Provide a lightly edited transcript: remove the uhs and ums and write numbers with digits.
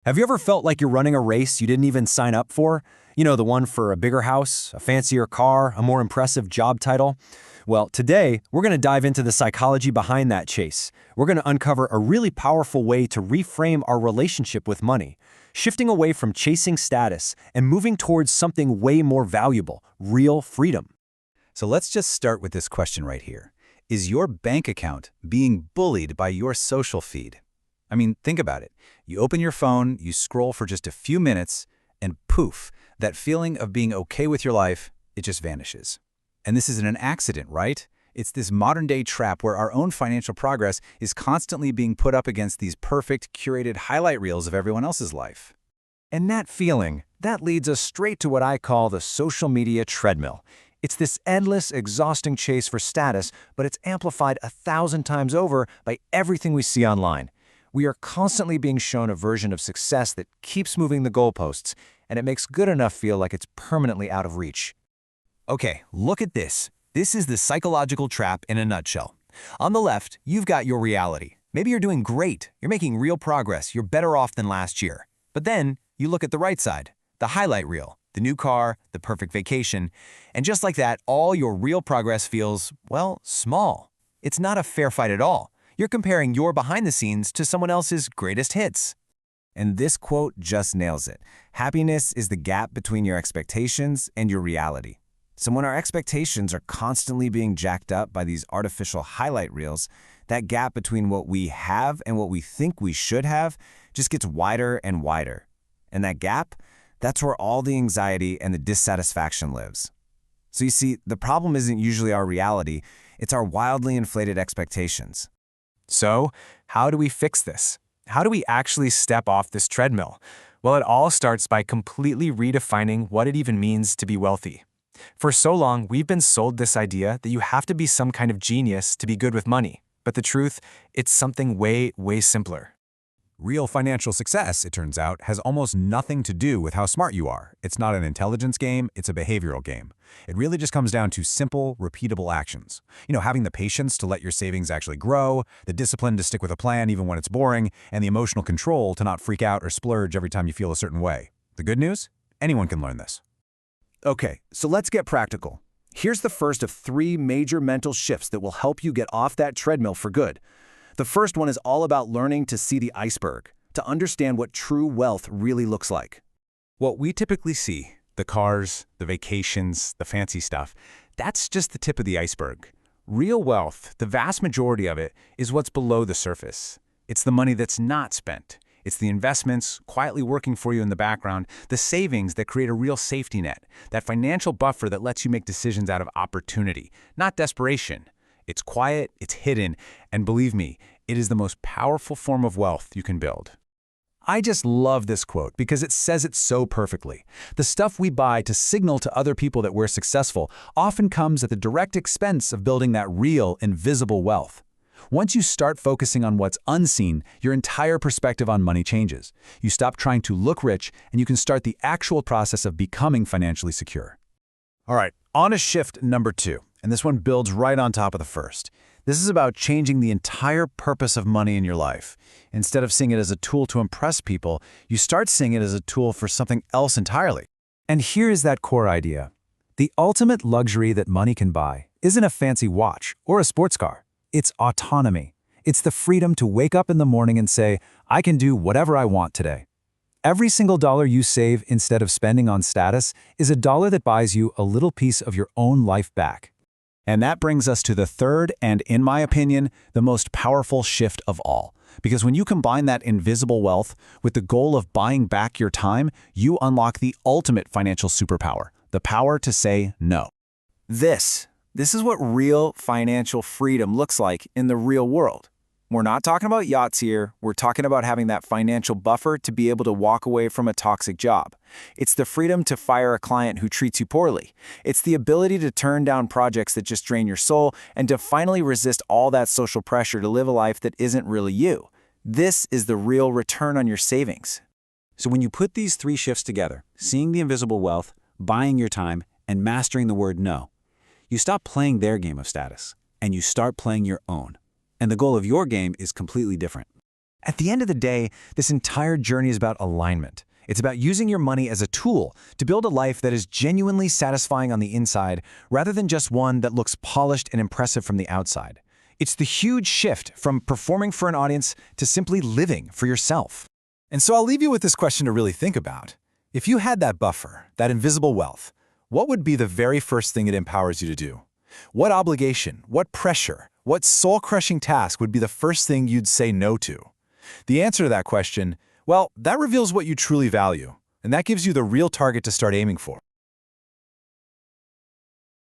Have you ever felt like you're running a race you didn't even sign up for? You know, the one for a bigger house, a fancier car, a more impressive job title? Well, today, we're going to dive into the psychology behind that chase. We're going to uncover a really powerful way to reframe our relationship with money, shifting away from chasing status and moving towards something way more valuable, real freedom. So let's just start with this question right here. Is your bank account being bullied by your social feed? I mean, think about it. You open your phone, you scroll for just a few minutes, and poof, that feeling of being okay with your life, it just vanishes. And this isn't an accident, right? It's this modern-day trap where our own financial progress is constantly being put up against these perfect, curated highlight reels of everyone else's life. And that feeling, that leads us straight to what I call the social media treadmill. It's this endless, exhausting chase for status, but it's amplified 1,000 times over by everything we see online. We are constantly being shown a version of success that keeps moving the goalposts, and it makes good enough feel like it's permanently out of reach. Okay, look at this. This is the psychological trap in a nutshell. On the left, you've got your reality. Maybe you're doing great, you're making real progress, you're better off than last year. But then, you look at the right side, the highlight reel, the new car, the perfect vacation, and just like that, all your real progress feels, well, small. It's not a fair fight at all. You're comparing your behind the scenes to someone else's greatest hits. And this quote just nails it. Happiness is the gap between your expectations and your reality. So when our expectations are constantly being jacked up by these artificial highlight reels, that gap between what we have and what we think we should have just gets wider and wider. And that gap, that's where all the anxiety and the dissatisfaction lives. So you see, the problem isn't usually our reality, it's our wildly inflated expectations. So, how do we fix this? How do we actually step off this treadmill? Well, it all starts by completely redefining what it even means to be wealthy. For so long, we've been sold this idea that you have to be some kind of genius to be good with money. But the truth, it's something way, way simpler. Real financial success, it turns out, has almost nothing to do with how smart you are. It's not an intelligence game, it's a behavioral game. It really just comes down to simple, repeatable actions. You know, having the patience to let your savings actually grow, the discipline to stick with a plan even when it's boring, and the emotional control to not freak out or splurge every time you feel a certain way. The good news? Anyone can learn this. Okay, so let's get practical. Here's the first of 3 major mental shifts that will help you get off that treadmill for good. The first one is all about learning to see the iceberg, to understand what true wealth really looks like. What we typically see, the cars, the vacations, the fancy stuff, that's just the tip of the iceberg. Real wealth, the vast majority of it, is what's below the surface. It's the money that's not spent. It's the investments quietly working for you in the background, the savings that create a real safety net, that financial buffer that lets you make decisions out of opportunity, not desperation. It's quiet, it's hidden, and believe me, it is the most powerful form of wealth you can build. I just love this quote because it says it so perfectly. The stuff we buy to signal to other people that we're successful often comes at the direct expense of building that real, invisible wealth. Once you start focusing on what's unseen, your entire perspective on money changes. You stop trying to look rich, and you can start the actual process of becoming financially secure. All right, on to shift number 2, and this one builds right on top of the first. This is about changing the entire purpose of money in your life. Instead of seeing it as a tool to impress people, you start seeing it as a tool for something else entirely. And here is that core idea. The ultimate luxury that money can buy isn't a fancy watch or a sports car. It's autonomy. It's the freedom to wake up in the morning and say, I can do whatever I want today. Every single dollar you save instead of spending on status is a dollar that buys you a little piece of your own life back. And that brings us to the third and, in my opinion, the most powerful shift of all. Because when you combine that invisible wealth with the goal of buying back your time, you unlock the ultimate financial superpower, the power to say no. This is what real financial freedom looks like in the real world. We're not talking about yachts here. We're talking about having that financial buffer to be able to walk away from a toxic job. It's the freedom to fire a client who treats you poorly. It's the ability to turn down projects that just drain your soul and to finally resist all that social pressure to live a life that isn't really you. This is the real return on your savings. So when you put these 3 shifts together, seeing the invisible wealth, buying your time, and mastering the word no, you stop playing their game of status and you start playing your own. And the goal of your game is completely different. At the end of the day, this entire journey is about alignment. It's about using your money as a tool to build a life that is genuinely satisfying on the inside rather than just one that looks polished and impressive from the outside. It's the huge shift from performing for an audience to simply living for yourself. And so I'll leave you with this question to really think about. If you had that buffer, that invisible wealth, what would be the very first thing it empowers you to do? What obligation, what pressure, what soul-crushing task would be the first thing you'd say no to? The answer to that question, well, that reveals what you truly value, and that gives you the real target to start aiming for.